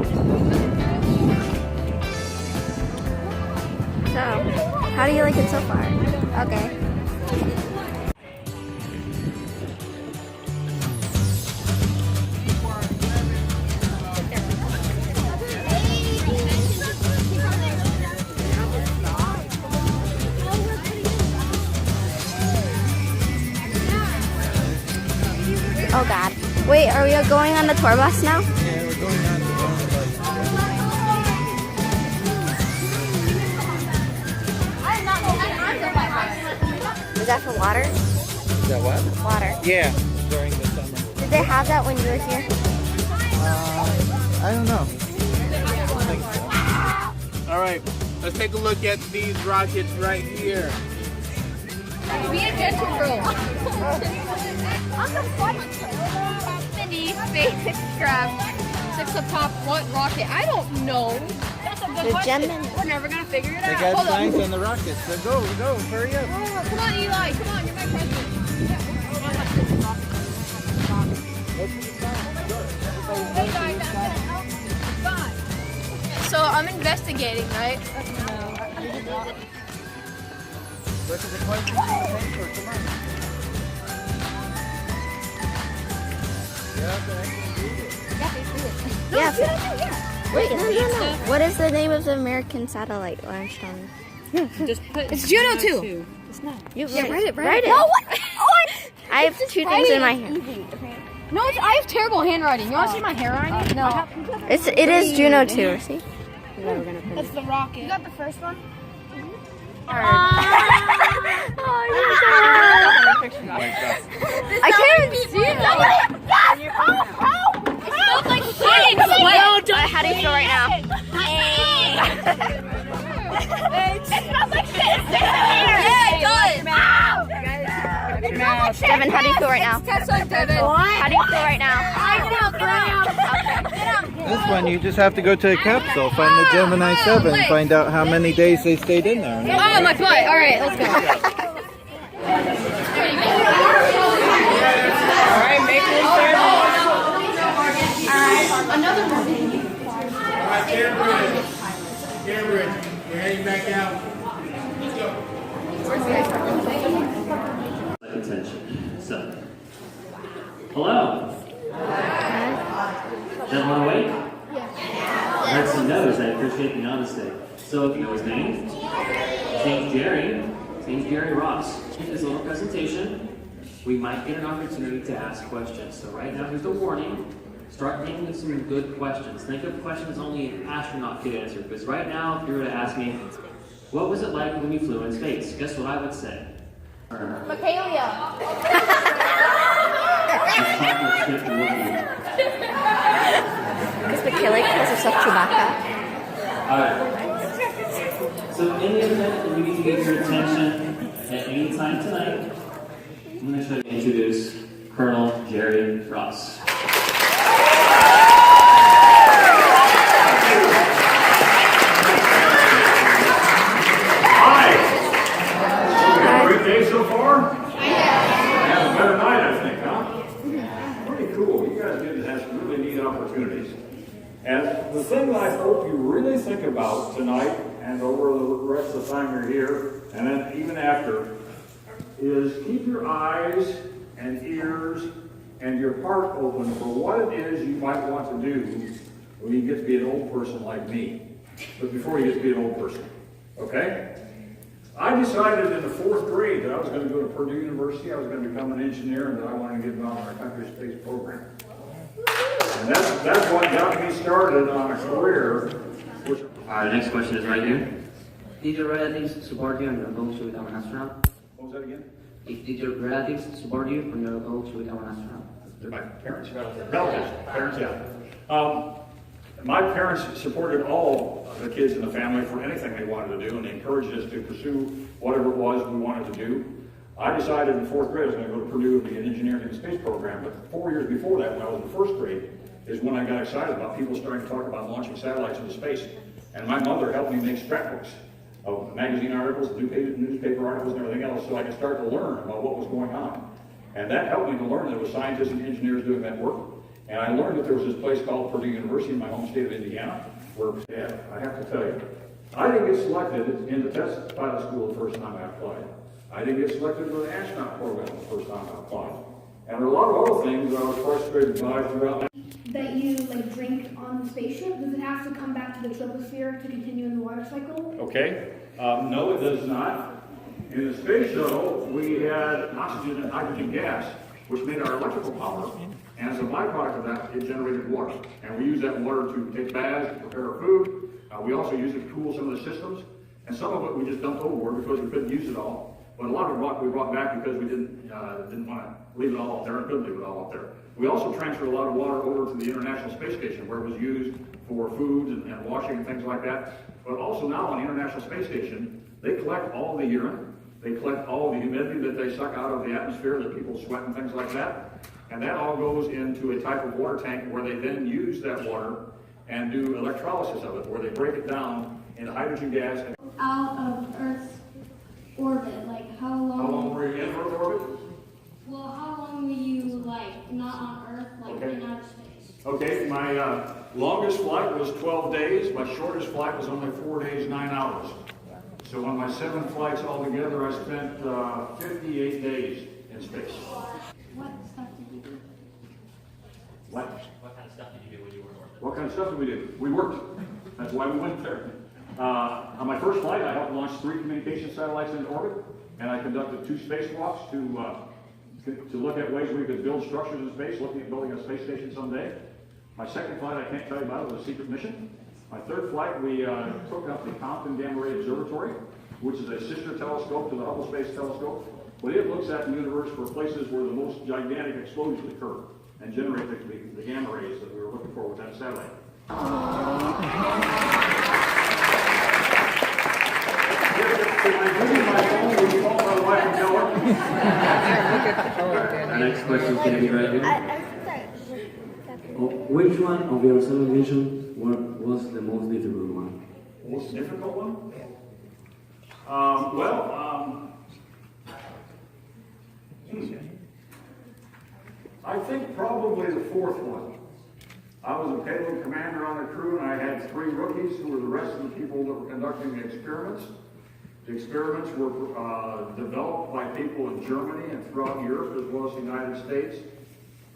So, how do you like it so far? Okay. Oh God. Wait, are we going on the tour bus now? Yeah, we're going on to the Is that for water? Is that what? Water. Yeah, during the summer. Did they have that when you were here? I don't know. I don't think so. All right, let's take a look at these rockets right here. Be a gentle girl. Mini spacecraft. 6 up top, what rocket? I don't know. That's a good The question. Gemini. We're never gonna figure it They out. got Hold signs on. on the rockets, so go, hurry up. Oh, come on, Eli. Come on, you're my president. So I'm investigating, right? Look at the questions in the paper, come on. Yeah, but I can read it. Yeah. Wait, no. What is the name of the American satellite launched on? Just put. It's Juno 2. You write it. Write it. No, what? I have 2 things in my hand. No, I have terrible handwriting. You want to see my handwriting? No. It is Juno 2. See? That's the rocket. You got the first one? I can't even see it. It smells like shit. How do you feel right now? It smells like shit. Yeah, it does. Devin, how do you feel right now? That's like Devin. How do you feel right now? This one, you just have to go to a capsule, find the Gemini 7, find out how many days they stayed in there. Oh, my butt. All right, let's go. All right, make your start. Another one. All right, Cameron, we're heading back out. Attention. So, hello. Is everyone awake? I heard some no's. I appreciate the honesty. So, if you know his name, his name's Jerry. His name's Jerry Ross. In this little presentation, we might get an opportunity to ask questions. So, right now, here's the warning. Start thinking of some good questions. Think of questions only an astronaut could answer. Because right now, if you were to ask me, what was it like when you flew in space? Guess what I would say? Michaelia. Because the killing calls herself Chewbacca. Alright. So in the event that we need to get your attention at any time tonight, I'm going to introduce Colonel Jerry Ross. Great day so far? Yeah. A better night, I think, huh? Pretty cool. You guys get to have some really neat opportunities. And the thing that I hope you really think about tonight and over the rest of the time you're here, and then even after, is keep your eyes and ears and your heart open for what it is you might want to do when you get to be an old person like me. But before you get to be an old person, okay? I decided in the 4th grade that I was going to go to Purdue University, I was going to become an engineer, and that I wanted to get involved in our country's space program. And that's what got me started on a career. Alright, the next question is right here. Did your relatives support you on your goal to become an astronaut? What was that again? Did your relatives support you on your goal to become an astronaut? My parents, parents, yeah. My parents supported all the kids in the family for anything they wanted to do, and they encouraged us to pursue whatever it was we wanted to do. I decided in 4th grade I was going to go to Purdue and be an engineer in the space program, but 4 years before that, when I was in 1st grade, is when I got excited about people starting to talk about launching satellites into space. And my mother helped me make scrapbooks of magazine articles, newspaper articles, and everything else, so I could start to learn about what was going on. And that helped me to learn that there was scientists and engineers doing that work. And I learned that there was this place called Purdue University in my home state of Indiana, where, yeah, I have to tell you, I didn't get selected in the test pilot school the first time I applied. I didn't get selected for the astronaut program the first time I applied. And there are a lot of other things that I was frustrated by throughout. That you like drink on the spaceship? Does it have to come back to the troposphere to continue in the water cycle? Okay. No, it does not. In the space shuttle, we had oxygen and hydrogen gas, which made our electrical power. And as a byproduct of that, it generated water. And we use that water to take baths, prepare our food. We also use it to cool some of the systems. And some of it we just dumped overboard because we couldn't use it all. But a lot of it we brought back because we didn't want to leave it all up there and couldn't leave it all up there. We also transferred a lot of water over to the International Space Station where it was used for food and washing and things like that. But also now on the International Space Station, they collect all the urine. They collect all the humidity that they suck out of the atmosphere that people sweat and things like that. And that all goes into a type of water tank where they then use that water and do electrolysis of it, where they break it down into hydrogen gas. Out of Earth's orbit, like how long? How long were you in Earth orbit? Well, how long were you like not on Earth, like Okay. in outer space? Okay, my longest flight was 12 days. My shortest flight was only 4 days, 9 hours. So on my 7 flights altogether, I spent 58 days in space. What stuff did you do? What? What kind of stuff did you do when you were in orbit? What kind of stuff did we do? We worked. That's why we went there. On my first flight, I helped launch 3 communication satellites into orbit, and I conducted 2 spacewalks to look at ways we could build structures in space, looking at building a space station someday. My second flight, I can't tell you about it, was a secret mission. My third flight, we took up the Compton Gamma Ray Observatory, which is a sister telescope to the Hubble Space Telescope, but it looks at the universe for places where the most gigantic explosions occur and generate the gamma rays that we were looking for with that satellite. The next question is going to be right here. Which one of your 7 missions was the most difficult one? Most difficult one? I think probably the 4th one. I was a payload commander on the crew, and I had 3 rookies who were the rest of the people that were conducting the experiments. The experiments were developed by people in Germany and throughout Europe as well as the United States.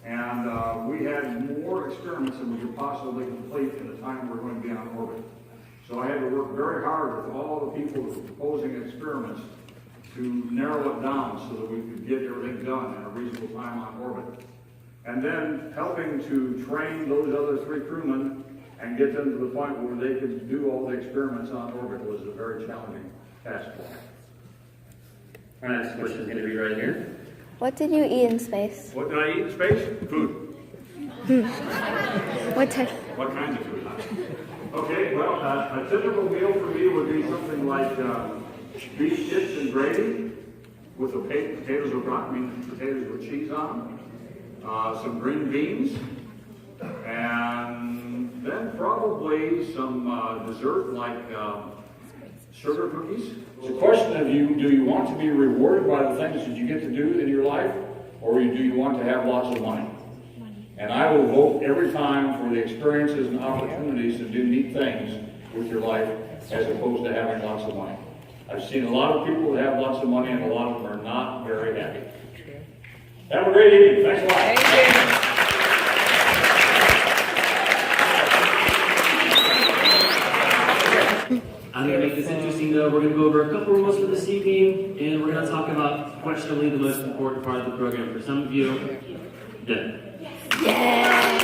And we had more experiments than we could possibly complete in the time we were going to be on orbit. So I had to work very hard with all the people who were proposing experiments to narrow it down so that we could get everything done in a reasonable time on orbit. And then helping to train those other 3 crewmen and get them to the point where they could do all the experiments on orbit was a very challenging task for me. Our next question is going to be right here. What did you eat in space? What did I eat in space? Food. What type? What kinds of food? Okay, well, a typical meal for me would be something like beef chips and gravy with potatoes with cheese on them, some green beans, and then probably some dessert like sugar cookies. It's a question of do you want to be rewarded by the things that you get to do in your life, or do you want to have lots of money? And I will vote every time for the experiences and opportunities to do neat things with your life as opposed to having lots of money. I've seen a lot of people that have lots of money and a lot of them are not very happy. Have a great evening. Thanks a lot. I'm going to make this interesting though. We're going to go over a couple rules for this evening, and we're going to talk about questionably the most important part of the program for some of you. Yeah. Yeah.